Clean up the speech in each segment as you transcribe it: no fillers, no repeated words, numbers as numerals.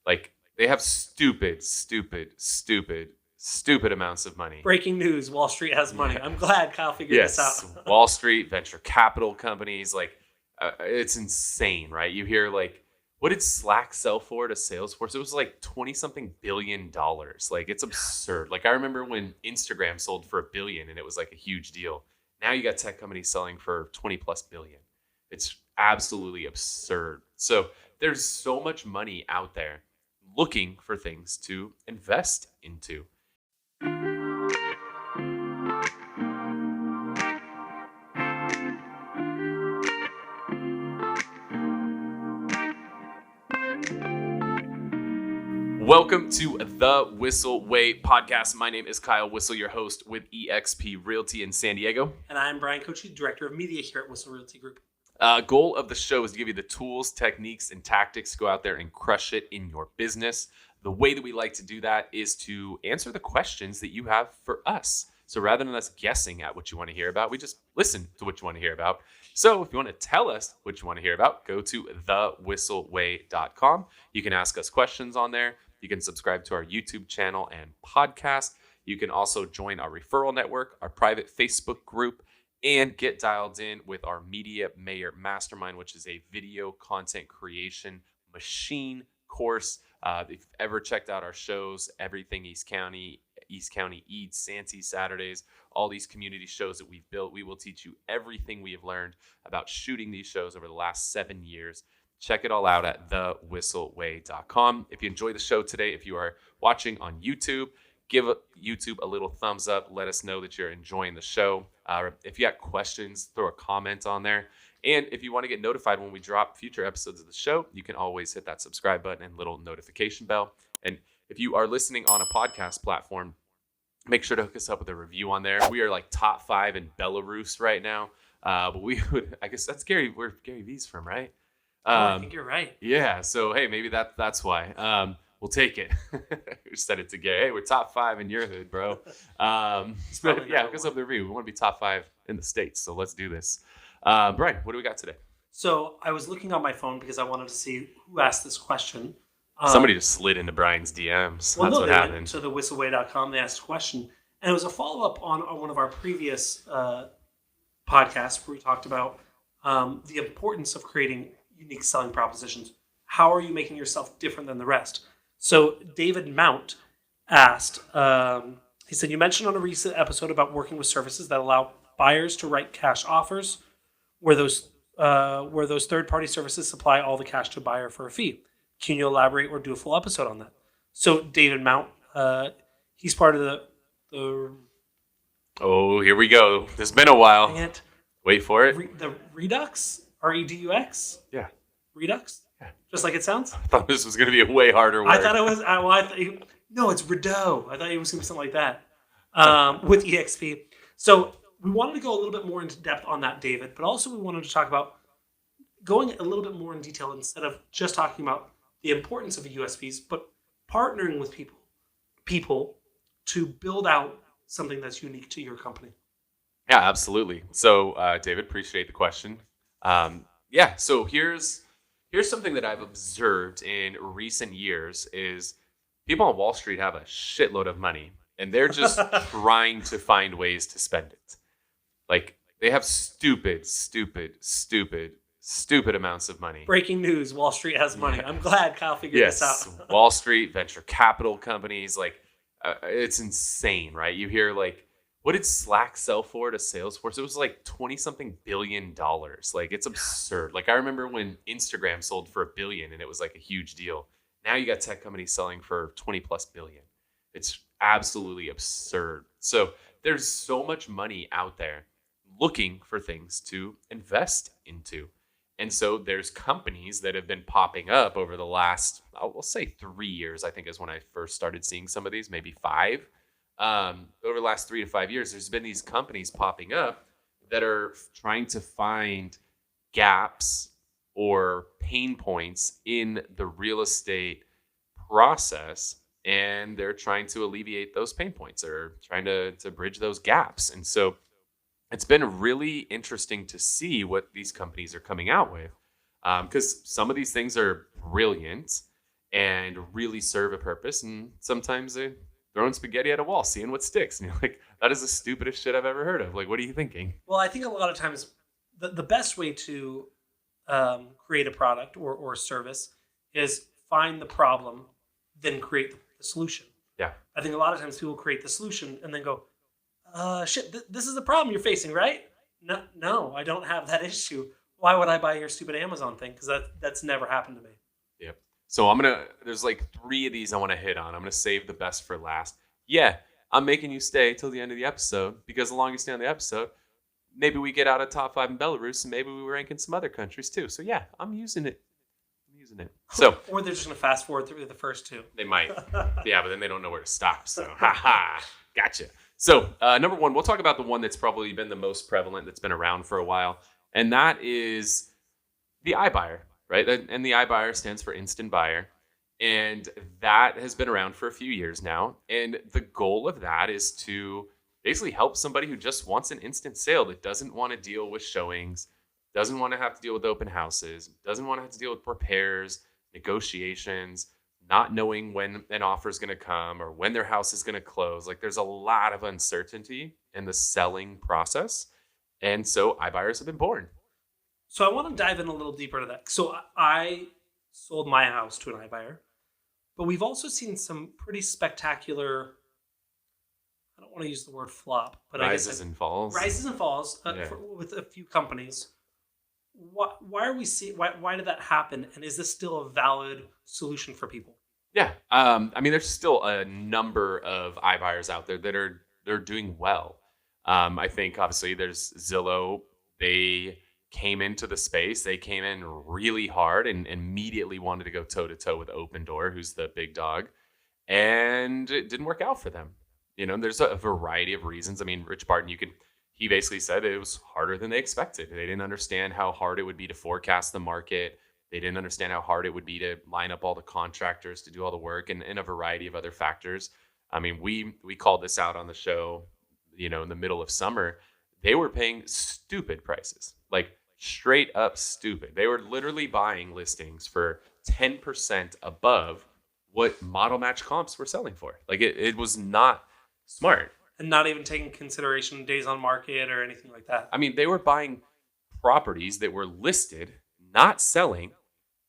Like they have stupid amounts of money. Breaking news, Wall Street has money. I'm glad Kyle figured this out. Wall Street, venture capital companies, it's insane, right? You hear what did Slack sell for to Salesforce? It was like $20-something billion. Like it's absurd. Like I remember when Instagram sold for $1 billion and it was like a huge deal. Now you got tech companies selling for 20+ billion. It's absolutely absurd. So there's so much money out there looking for things to invest into. Welcome to the Whissel Way Podcast. My name is Kyle Whissel, your host with eXp Realty in San Diego. And I'm Bryan, Koci, Director of Media here at Whissel Realty Group. Goal of the show is to give you the tools, techniques, and tactics to go out there and crush it in your business. The way that we like to do that is to answer the questions that you have for us. So rather than us guessing at what you want to hear about, we just listen to what you want to hear about. So if you want to tell us what you want to hear about, go to thewhisselway.com. You can ask us questions on there. You can subscribe to our YouTube channel and podcast. You can also join our referral network, our private Facebook group, and get dialed in with our Media Mayor Mastermind, which is a video content creation machine course. If you've ever checked out our shows, everything East County Eats, Santee Saturdays, all these community shows that we've built, we will teach you everything we have learned about shooting these shows over the last 7 years. Check it all out at thewhisselway.com. If you enjoy the show today, if you are watching on YouTube, give YouTube a little thumbs up. Let us know that you're enjoying the show. If you got questions, throw a comment on there. And if you want to get notified when we drop future episodes of the show, you can always hit that subscribe button and little notification bell. And if you are listening on a podcast platform, make sure to hook us up with a review on there. We are like top 5 in Belarus right now. But we would, I guess that's Gary, where Gary V's from, right? I think you're right. Yeah. So, hey, maybe that's why. We'll take it. We said it to Gary. Hey, we're top 5 in your hood, bro. But yeah, hook us up with a review. We want to be top 5 in the States. So let's do this. Bryan, what do we got today? So I was looking on my phone because I wanted to see who asked this question. Somebody just slid into Bryan's DMs. That's what happened. Went to the whisselway.com. They asked a question. And it was a follow-up on one of our previous podcasts where we talked about the importance of creating unique selling propositions. How are you making yourself different than the rest? So David Mount asked, he said, you mentioned on a recent episode about working with services that allow buyers to write cash offers where those third-party services supply all the cash to a buyer for a fee. Can you elaborate or do a full episode on that? So David Mount, he's part of the Oh, here we go. It's been a while. Wait for it. The Redux? REDUX? Yeah. Redux? Yeah. Just like it sounds? I thought this was going to be a way harder word. I thought it was... no, it's Redo. I thought it was going to be something like that with EXP. So we wanted to go a little bit more into depth on that, David, but also we wanted to talk about going a little bit more in detail instead of just talking about the importance of the USPs, but partnering with people to build out something that's unique to your company. Yeah, absolutely. So, David, appreciate the question. So here's something that I've observed in recent years is people on Wall Street have a shitload of money and they're just trying to find ways to spend it. Like they have stupid amounts of money. Breaking news, Wall Street has money. I'm glad Kyle figured this out. Wall Street, venture capital companies, it's insane, right? You hear what did Slack sell for to Salesforce? It was like $20-something billion. Like it's absurd. Like I remember when Instagram sold for $1 billion and it was like a huge deal. Now you got tech companies selling for 20+ billion. It's absolutely absurd. So there's so much money out there looking for things to invest into. And so there's companies that have been popping up over the last, I'll say 3 years, I think is when I first started seeing some of these, maybe 5. Over the last 3 to 5 years, there's been these companies popping up that are trying to find gaps or pain points in the real estate process, and they're trying to alleviate those pain points or trying to bridge those gaps. And so it's been really interesting to see what these companies are coming out with, because some of these things are brilliant and really serve a purpose. And sometimes they're throwing spaghetti at a wall, seeing what sticks. And you're like, that is the stupidest shit I've ever heard of. Like, what are you thinking? Well, I think a lot of times the best way to create a product or service is find the problem, then create the solution. Yeah. I think a lot of times people create the solution and then go, shit, this is the problem you're facing, right? No, I don't have that issue. Why would I buy your stupid Amazon thing? Because that's never happened to me. Yep. So there's like 3 of these I want to hit on. I'm going to save the best for last. Yeah, I'm making you stay till the end of the episode because the longer you stay on the episode, maybe we get out of top 5 in Belarus and maybe we rank in some other countries too. So yeah, I'm using it. So, or they're just going to fast forward through the first 2. They might. Yeah, but then they don't know where to stop. So, gotcha. So, number 1, we'll talk about the one that's probably been the most prevalent, that's been around for a while. And that is the iBuyer, right? And the iBuyer stands for instant buyer. And that has been around for a few years now. And the goal of that is to basically help somebody who just wants an instant sale, that doesn't want to deal with showings, doesn't want to have to deal with open houses, doesn't want to have to deal with repairs, negotiations, not knowing when an offer is going to come or when their house is going to close. Like, there's a lot of uncertainty in the selling process. And so iBuyers have been born. So I want to dive in a little deeper to that. So I sold my house to an iBuyer, but we've also seen some pretty spectacular, I don't want to use the word flop, but rises and falls with a few companies. Why are we seeing? Why did that happen? And is this still a valid solution for people? Yeah, I mean, there's still a number of iBuyers out there that they're doing well. I think obviously there's Zillow. They came into the space. They came in really hard and immediately wanted to go toe to toe with Opendoor, who's the big dog, and it didn't work out for them. You know, there's a variety of reasons. I mean, Rich Barton, he basically said it was harder than they expected. They didn't understand how hard it would be to forecast the market. They didn't understand how hard it would be to line up all the contractors to do all the work, and a variety of other factors. I mean, we called this out on the show, you know, in the middle of summer. They were paying stupid prices, like straight up stupid. They were literally buying listings for 10% above what model match comps were selling for. Like, it was not smart. And not even taking consideration days on market or anything like that. I mean, they were buying properties that were listed, not selling,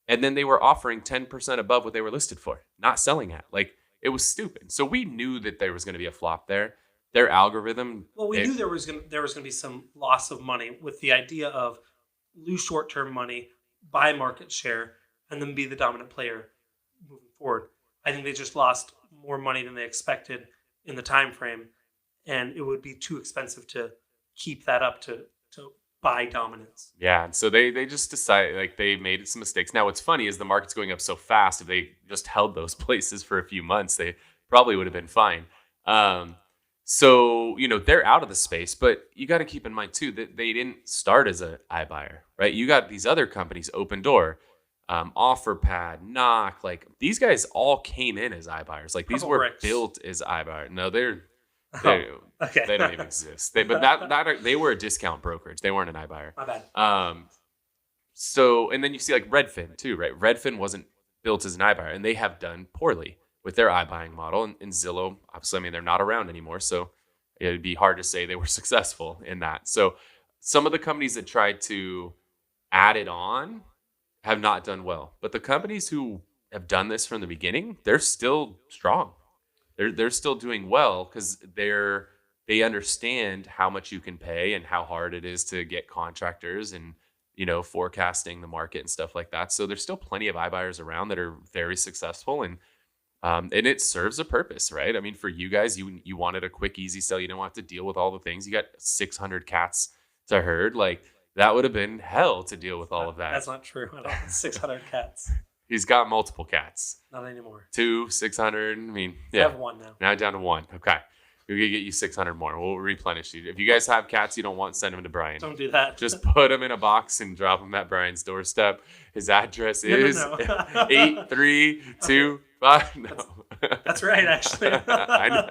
and then they were offering 10% above what they were listed for, not selling at. Like, it was stupid. So we knew that there was going to be a flop there. Their algorithm. Well, we knew there was going to be some loss of money with the idea of lose short-term money, buy market share, and then be the dominant player moving forward. I think they just lost more money than they expected in the time frame. And it would be too expensive to keep that up to buy dominance. Yeah, and so they just decided, like, they made some mistakes. Now, what's funny is the market's going up so fast. If they just held those places for a few months, they probably would have been fine. So, you know, they're out of the space, but you got to keep in mind, too, that they didn't start as an iBuyer, right? You got these other companies, Opendoor, OfferPad, Knock. Like, these guys all came in as iBuyers. Like, these were built as iBuyers. No, okay. They don't even exist. They were a discount brokerage. They weren't an iBuyer. My bad. So, and then you see like Redfin too, right? Redfin wasn't built as an iBuyer, and they have done poorly with their iBuying model. And Zillow, obviously, I mean, they're not around anymore, so it'd be hard to say they were successful in that. So, some of the companies that tried to add it on have not done well, but the companies who have done this from the beginning, they're still strong. They're still doing well because they understand how much you can pay and how hard it is to get contractors and, you know, forecasting the market and stuff like that. So there's still plenty of iBuyers around that are very successful, and it serves a purpose, right? I mean, for you guys, you wanted a quick, easy sell. You don't have to deal with all the things. You got 600 cats to herd. Like, that would have been hell to deal with all of that. That's not true. I don't have 600 cats. He's got multiple cats. Not anymore. 2, 600. I mean, yeah. I have 1 now. Now down to 1. Okay. We're going to get you 600 more. We'll replenish you. If you guys have cats you don't want, send them to Bryan. Don't do that. Just put them in a box and drop them at Bryan's doorstep. His address is 8325. No. That's right, actually. I know.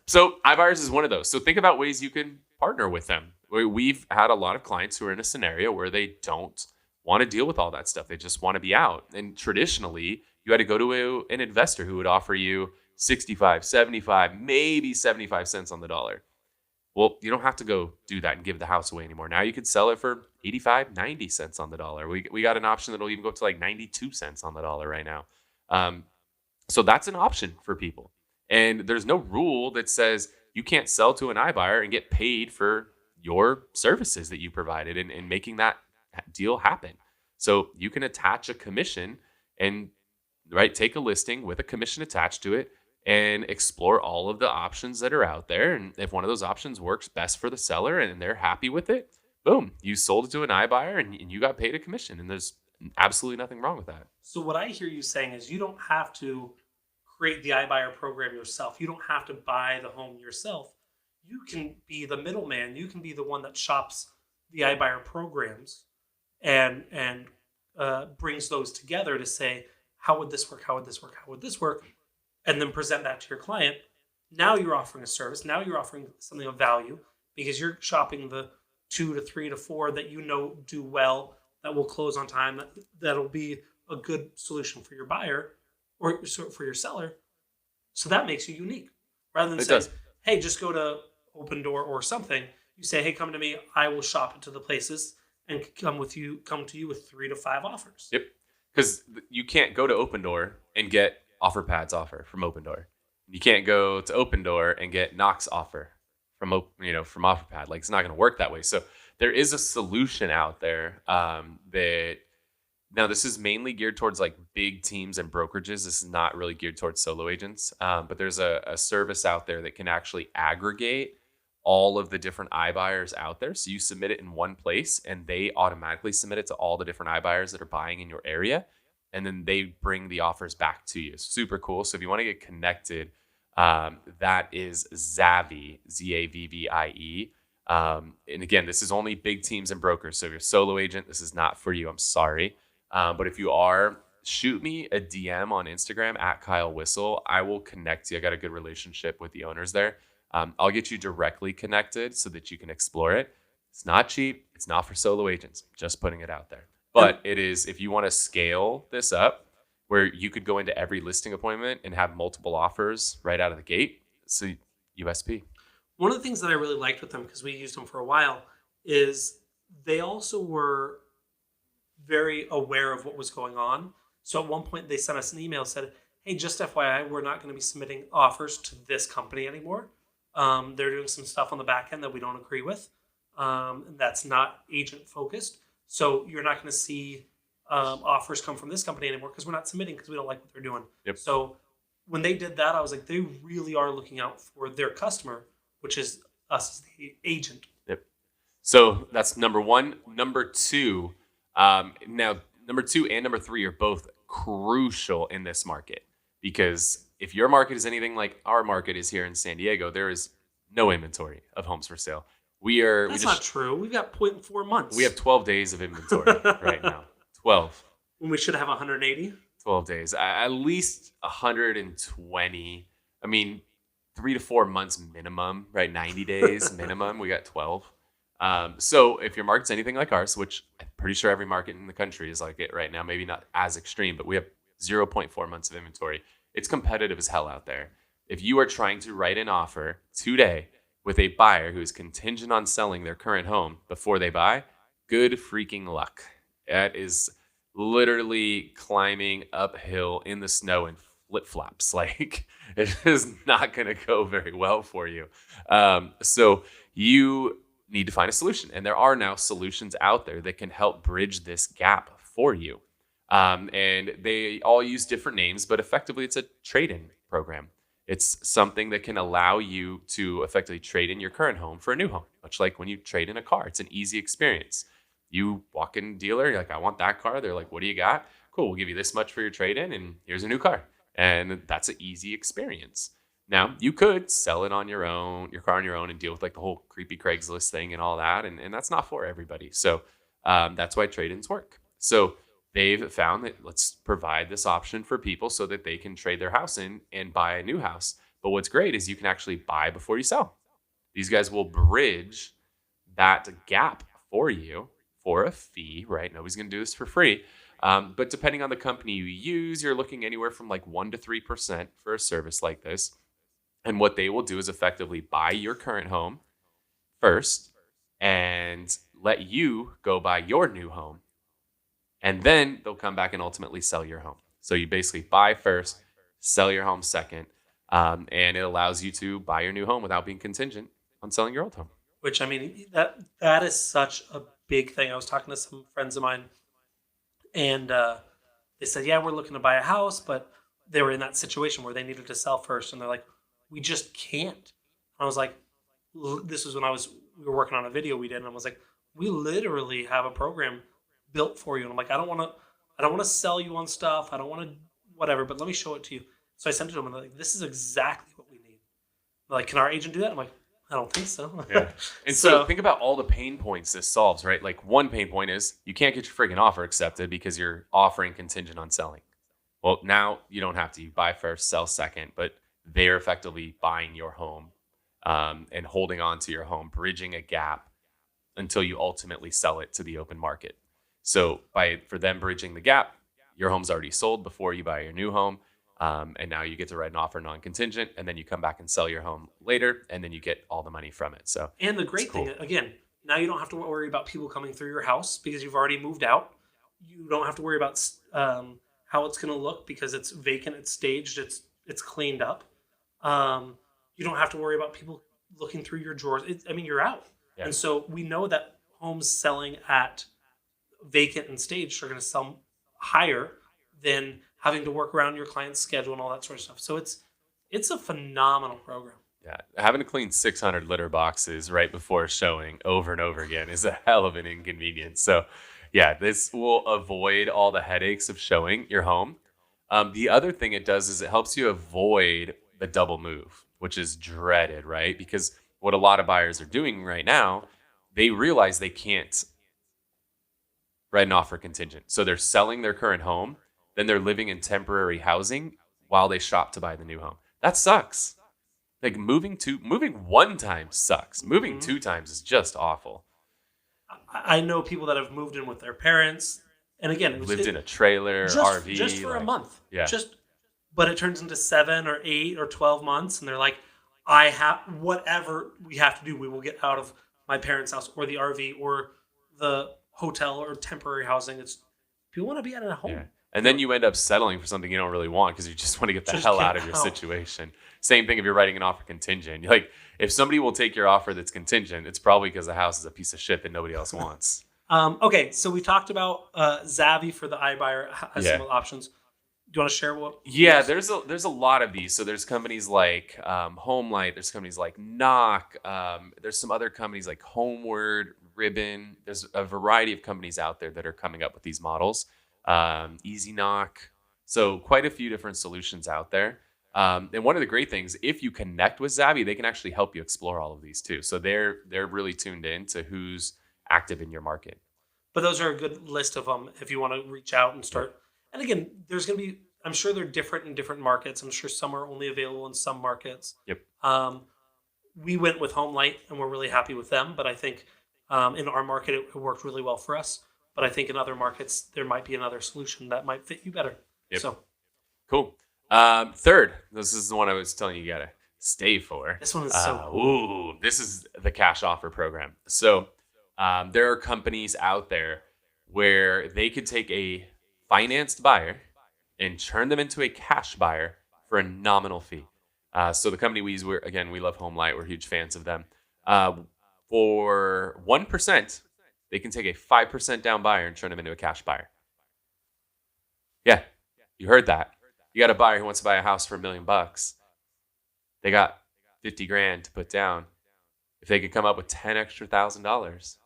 So iBuyers is one of those. So think about ways you can partner with them. We've had a lot of clients who are in a scenario where they don't want to deal with all that stuff. They just want to be out. And traditionally, you had to go to an investor who would offer you 65, 75, maybe 75 cents on the dollar. Well, you don't have to go do that and give the house away anymore. Now you could sell it for 85, 90 cents on the dollar. We got an option that'll even go to like 92 cents on the dollar right now. So that's an option for people. And there's no rule that says you can't sell to an iBuyer and get paid for your services that you provided and making that deal happen. So you can attach a commission and take a listing with a commission attached to it and explore all of the options that are out there. And if one of those options works best for the seller and they're happy with it, boom, you sold it to an iBuyer and you got paid a commission. And there's absolutely nothing wrong with that. So what I hear you saying is you don't have to create the iBuyer program yourself. You don't have to buy the home yourself. You can be the middleman. You can be the one that shops the iBuyer programs and brings those together to say, how would this work? How would this work? How would this work? And then present that to your client. Now you're offering a service. Now you're offering something of value because you're shopping the 2 to 3 to 4 that you know do well, that will close on time, that'll be a good solution for your buyer or for your seller. So that makes you unique. Rather than saying, hey, just go to Open Door or something, you say, hey, come to me. I will shop it to the places and come to you with 3 to 5 offers. Yep. Because you can't go to Open Door and get OfferPad's offer from Open Door. You can't go to Open Door and get Knox offer from OfferPad. Like, it's not going to work that way. So there is a solution out there that now this is mainly geared towards like big teams and brokerages. This is not really geared towards solo agents. But there's a service out there that can actually aggregate all of the different iBuyers out there. So you submit it in one place and they automatically submit it to all the different iBuyers that are buying in your area. And then they bring the offers back to you. Super cool. So if you want to get connected, that is Zavvy, Zavvie. And again, this is only big teams and brokers. So if you're a solo agent, this is not for you. I'm sorry. But if you are, shoot me a DM on Instagram at Kyle Whissel. I will connect you. I got a good relationship with the owners there. I'll get you directly connected so that you can explore it. It's not cheap. It's not for solo agents. Just putting it out there. But it is, if you want to scale this up where you could go into every listing appointment and have multiple offers right out of the gate, it's a USP. One of the things that I really liked with them, because we used them for a while, is they also were very aware of what was going on. So at one point they sent us an email, said, hey, just FYI, we're not going to be submitting offers to this company anymore. They're doing some stuff on the back end that we don't agree with. And that's not agent focused. So you're not going to see offers come from this company anymore because we're not submitting because we don't like what they're doing. Yep. So when they did that, I was like, they really are looking out for their customer, which is us as the agent. Yep. So that's number one. Number two, now number 2 and number 3 are both crucial in this market because if your market is anything like our market is here in San Diego, there is no inventory of homes for sale. That's not true. We've got 0.4 months. We have 12 days of inventory right now. 12. When we should have 180? 12 days. At least 120. I mean, 3 to 4 months minimum, right? 90 days minimum. We got 12. So if your market's anything like ours, which I'm pretty sure every market in the country is like it right now, maybe not as extreme, but we have 0.4 months of inventory. It's competitive as hell out there. If you are trying to write an offer today with a buyer who is contingent on selling their current home before they buy, good freaking luck. That is literally climbing uphill in the snow in flip-flops. Like, it is not going to go very well for you. So you need to find a solution. And there are now solutions out there that can help bridge this gap for you. And they all use different names, but effectively it's a trade-in program. It's something that can allow you to effectively trade in your current home for a new home, much like when you trade in a car. It's an easy experience. You walk in dealer, you're like, I want that car. They're like, what do you got? Cool, we'll give you this much for your trade-in, and here's a new car. And that's an easy experience. Now, you could sell it on your car on your own, and deal with like the whole creepy Craigslist thing and all that, and that's not for everybody. So that's why trade-ins work. So they've found that let's provide this option for people so that they can trade their house in and buy a new house. But what's great is you can actually buy before you sell. These guys will bridge that gap for you for a fee, right? Nobody's going to do this for free. But depending on the company you use, you're looking anywhere from like 1% to 3% for a service like this. And what they will do is effectively buy your current home first and let you go buy your new home. And then they'll come back and ultimately sell your home. So you basically buy first, sell your home second, and it allows you to buy your new home without being contingent on selling your old home. Which, I mean, that is such a big thing. I was talking to some friends of mine, and they said, yeah, we're looking to buy a house, but they were in that situation where they needed to sell first. And they're like, we just can't. And I was like, this was when we were working on a video we did. And I was like, we literally have a program built for you. And I'm like, I don't want to sell you on stuff. I don't want to whatever, but let me show it to you. So I sent it to them and they're like, this is exactly what we need. They're like, can our agent do that? I'm like, I don't think so. Yeah. And so think about all the pain points this solves, right? Like one pain point is you can't get your freaking offer accepted because you're offering contingent on selling. Well, now you don't have to. You buy first, sell second, but they're effectively buying your home and holding on to your home, bridging a gap until you ultimately sell it to the open market. So for them bridging the gap, your home's already sold before you buy your new home. And now you get to write an offer non-contingent, and then you come back and sell your home later, and then you get all the money from it. So, and the great thing, again, now you don't have to worry about people coming through your house because you've already moved out. You don't have to worry about how it's going to look because it's vacant, it's staged, it's cleaned up. You don't have to worry about people looking through your drawers. You're out. Yeah. And so we know that homes selling at vacant and staged are going to sell higher than having to work around your client's schedule and all that sort of stuff. So it's a phenomenal program. Yeah, having to clean 600 litter boxes right before showing over and over again is a hell of an inconvenience. So yeah, this will avoid all the headaches of showing your home. The other thing it does is it helps you avoid the double move, which is dreaded, right? Because what a lot of buyers are doing right now, they realize they can't write an offer contingent. So they're selling their current home, then they're living in temporary housing while they shop to buy the new home. That sucks. Like moving one time sucks. Moving two times is just awful. I know people that have moved in with their parents, and again, lived in a trailer, RV, just for a month. Yeah. But it turns into 7 or 8 or 12 months, and they're like, I have whatever we have to do. We will get out of my parents' house or the RV or the hotel or temporary housing. People want to be at a home. Yeah. And then you end up settling for something you don't really want because you just want to get the hell out of your situation. Same thing if you're writing an offer contingent. Like, if somebody will take your offer that's contingent, it's probably because the house is a piece of shit that nobody else wants. Okay, so we talked about Zavvy for the iBuyer has some options. Do you want to share what? Yeah, there's a lot of these. So there's companies like Homelight. There's companies like Knock. There's some other companies like Homeward, Ribbon. There's a variety of companies out there that are coming up with these models. Easy Knock. So quite a few different solutions out there. And one of the great things, if you connect with Zavvy, they can actually help you explore all of these too. So they're really tuned in to who's active in your market. But those are a good list of them if you want to reach out and start. And again, there's going to be, I'm sure they're different in different markets. I'm sure some are only available in some markets. Yep. We went with Homelight and we're really happy with them. But I think in our market, it worked really well for us. But I think in other markets, there might be another solution that might fit you better. Yep. So cool. Third, this is the one I was telling you gotta stay for. This one is so cool. This is the cash offer program. So there are companies out there where they could take a financed buyer and turn them into a cash buyer for a nominal fee. So the company we use, we love Homelight. We're huge fans of them. For 1%, they can take a 5% down buyer and turn them into a cash buyer. Yeah, you heard that. You got a buyer who wants to buy a house for $1 million. They got $50,000 to put down. If they could come up with $10,000 extra,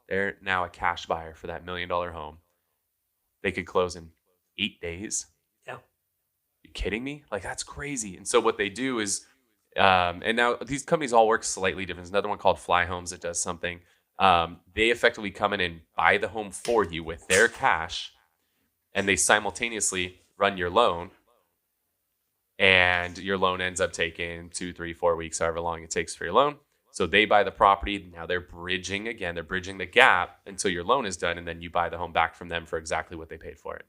they're now a cash buyer for that $1 million home. They could close in 8 days. Yeah. You kidding me? Like, that's crazy. And so what they do is, and now these companies all work slightly different. There's another one called Fly Homes that does something. They effectively come in and buy the home for you with their cash, and they simultaneously run your loan. And your loan ends up taking 2, 3, 4 weeks, however long it takes for your loan. So they buy the property. Now they're bridging the gap until your loan is done. And then you buy the home back from them for exactly what they paid for it.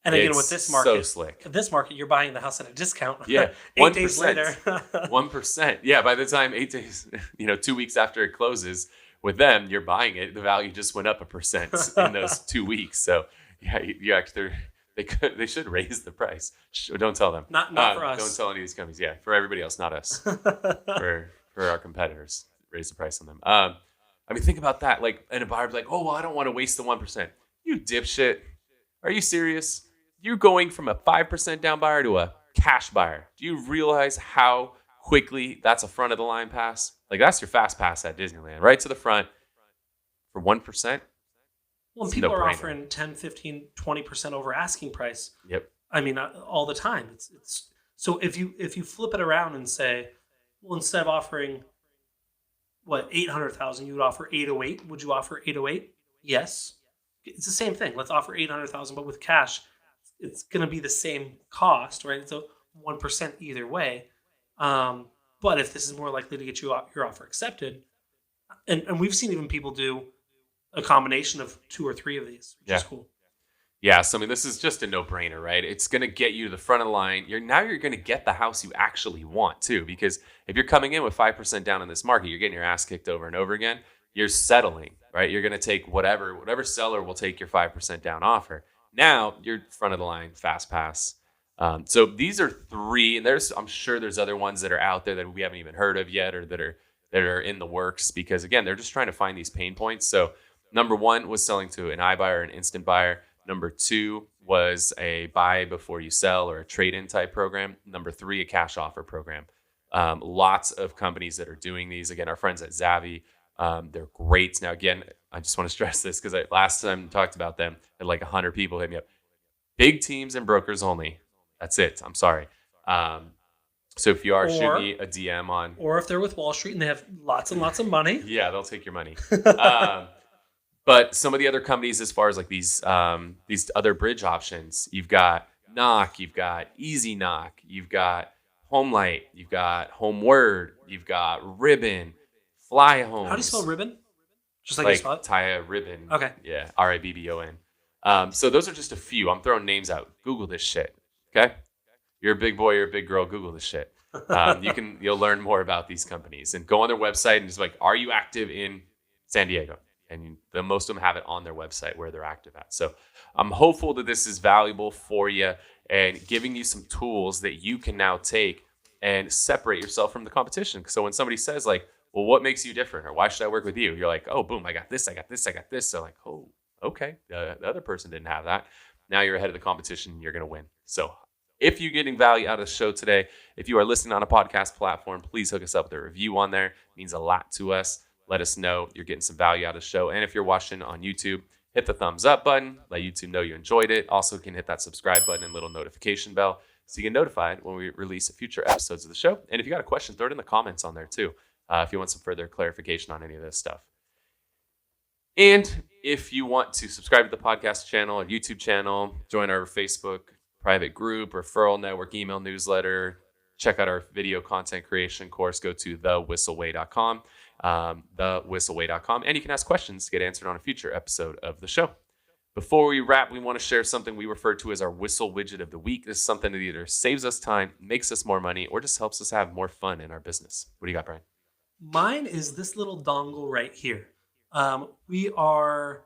And again, with this market, so slick. This market, you're buying the house at a discount. Yeah. 8 days later. 1%. Yeah. By the time 8 days, 2 weeks after it closes with them, you're buying it. The value just went up 1% in those 2 weeks. So yeah, you actually, they should raise the price. Don't tell them. Not for us. Don't tell any of these companies. Yeah. For everybody else, not us. for our competitors, raise the price on them. I mean, think about that. Like, and a buyer's like, oh, well, I don't want to waste the 1%. You dipshit. Are you serious? You're going from a 5% down buyer to a cash buyer. Do you realize how quickly that's a front of the line pass? Like, that's your fast pass at Disneyland, right to the front for 1%. Well, people are offering 10, 15, 20% over asking price. Yep. I mean, all the time. It's so if you flip it around and say, well, instead of offering what 800,000, you would offer 808. Would you offer 808? Yes. It's the same thing. Let's offer 800,000, but with cash, it's going to be the same cost, right? It's a 1% either way. But if this is more likely to get your offer accepted, and we've seen even people do a combination of 2 or 3 of these, which is cool. Yeah, so I mean, this is just a no-brainer, right? It's going to get you to the front of the line. You're going to get the house you actually want too, because if you're coming in with 5% down in this market, you're getting your ass kicked over and over again. You're settling, right? You're going to take whatever seller will take your 5% down offer. Now you're front of the line, fast pass. So these are 3, and I'm sure there's other ones that are out there that we haven't even heard of yet, or that are in the works, because again, they're just trying to find these pain points. So number 1 was selling to an iBuyer, an instant buyer. Number 2 was a buy before you sell or a trade-in type program. Number 3, a cash offer program. Lots of companies that are doing these. Again, our friends at Zavvy, they're great. Now, again, I just want to stress this because last time I talked about them, had like 100 people hit me up. Big teams and brokers only. That's it. I'm sorry. So if you are, shoot me a DM on. Or if they're with Wall Street and they have lots and lots of money. Yeah, they'll take your money. But some of the other companies, as far as like these other bridge options, you've got Knock, you've got Easy Knock, you've got HomeLight, you've got HomeWord, you've got Ribbon, Fly Homes. How do you spell Ribbon? Just like you spell it? Tie a ribbon. Okay. Yeah, RIBBON. So those are just a few. I'm throwing names out. Google this shit. Okay? You're a big boy, you're a big girl. Google this shit. You'll learn more about these companies and go on their website and just like, are you active in San Diego? And most of them have it on their website where they're active at. So I'm hopeful that this is valuable for you and giving you some tools that you can now take and separate yourself from the competition. So when somebody says like, well, what makes you different? Or why should I work with you? You're like, oh, boom, I got this. So like, oh, okay. The other person didn't have that. Now you're ahead of the competition and you're going to win. So if you're getting value out of the show today, if you are listening on a podcast platform, please hook us up with a review on there. It means a lot to us. Let us know you're getting some value out of the show. And if you're watching on YouTube, hit the thumbs up button. Let YouTube know you enjoyed it. Also, can hit that subscribe button and little notification bell so you get notified when we release future episodes of the show. And if you got a question, throw it in the comments on there too, if you want some further clarification on any of this stuff. And if you want to subscribe to the podcast channel or YouTube channel, join our Facebook private group, referral network, email newsletter, check out our video content creation course, go to thewhisselway.com. thewhisselway.com, and you can ask questions to get answered on a future episode of the show. Before we wrap, we want to share something we refer to as our Whissel widget of the week. This is something that either saves us time, makes us more money, or just helps us have more fun in our business. What do you got, Bryan? Mine is this little dongle right here. We are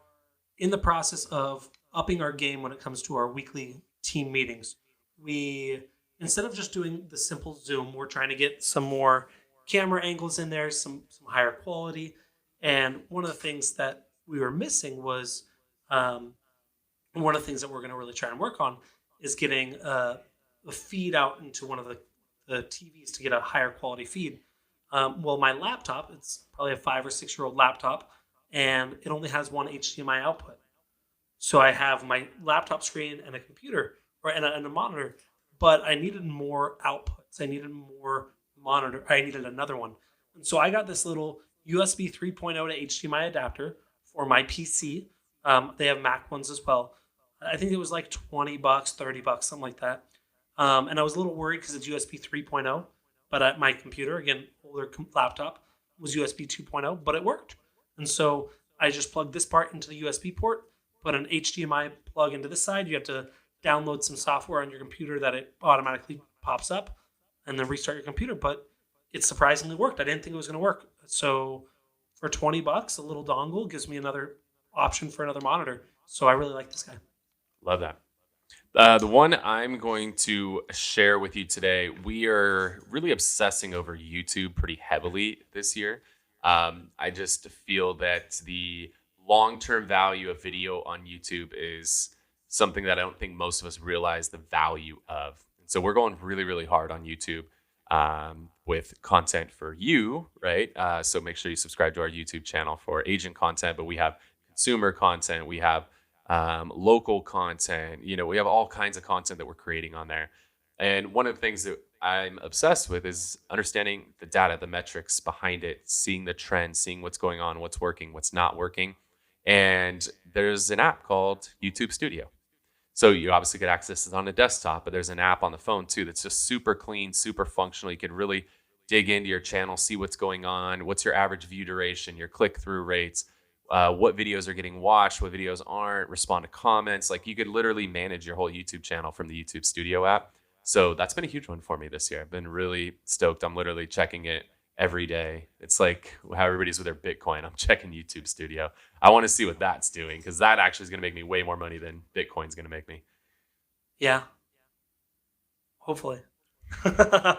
in the process of upping our game when it comes to our weekly team meetings. We, instead of just doing the simple Zoom, we're trying to get some more camera angles in there, some higher quality. And one of the things that we were missing was, one of the things that we're going to really try and work on is getting a feed out into one of the TVs to get a higher quality feed. Well, my laptop, it's probably a 5 or 6 year old laptop, and it only has one HDMI output. So I have my laptop screen and a computer and a monitor, but I needed more outputs. I needed more monitor. I needed another one. And so I got this little USB 3.0 to HDMI adapter for my PC. They have Mac ones as well. I think it was like $20, $30, something like that. And I was a little worried because it's USB 3.0, but at my computer, again, older laptop, was USB 2.0, but it worked. And so I just plugged this part into the USB port, put an HDMI plug into this side. You have to download some software on your computer that it automatically pops up, and then restart your computer. But it surprisingly worked. I didn't think it was going to work. So for $20, a little dongle gives me another option for another monitor. So I really like this guy. Love that. The one I'm going to share with you today, we are really obsessing over YouTube pretty heavily this year. I just feel that the long-term value of video on YouTube is something that I don't think most of us realize the value of. And so we're going really, really hard on YouTube with content for you, right? So make sure you subscribe to our YouTube channel for agent content, but we have consumer content, we have local content, we have all kinds of content that we're creating on there. And one of the things that I'm obsessed with is understanding the data, the metrics behind it, seeing the trends, seeing what's going on, what's working, what's not working. And there's an app called YouTube Studio. So you obviously get access to it on the desktop, but there's an app on the phone too that's just super clean, super functional. You can really dig into your channel, see what's going on, what's your average view duration, your click-through rates, what videos are getting watched, what videos aren't, respond to comments. Like you could literally manage your whole YouTube channel from the YouTube Studio app. So that's been a huge one for me this year. I've been really stoked. I'm literally checking it every day. It's like how everybody's with their Bitcoin. I'm checking YouTube Studio. I want to see what that's doing because that actually is going to make me way more money than Bitcoin's going to make me. Yeah. Hopefully. It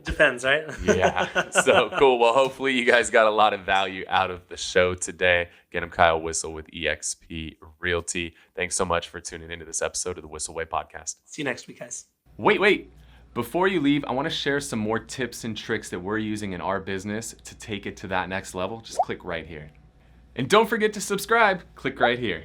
depends, right? Yeah. So cool. Well, hopefully you guys got a lot of value out of the show today. Again, I'm Kyle Whissel with eXp Realty. Thanks so much for tuning into this episode of the Whissel Way Podcast. See you next week, guys. Wait. Before you leave, I want to share some more tips and tricks that we're using in our business to take it to that next level. Just click right here. And don't forget to subscribe. Click right here.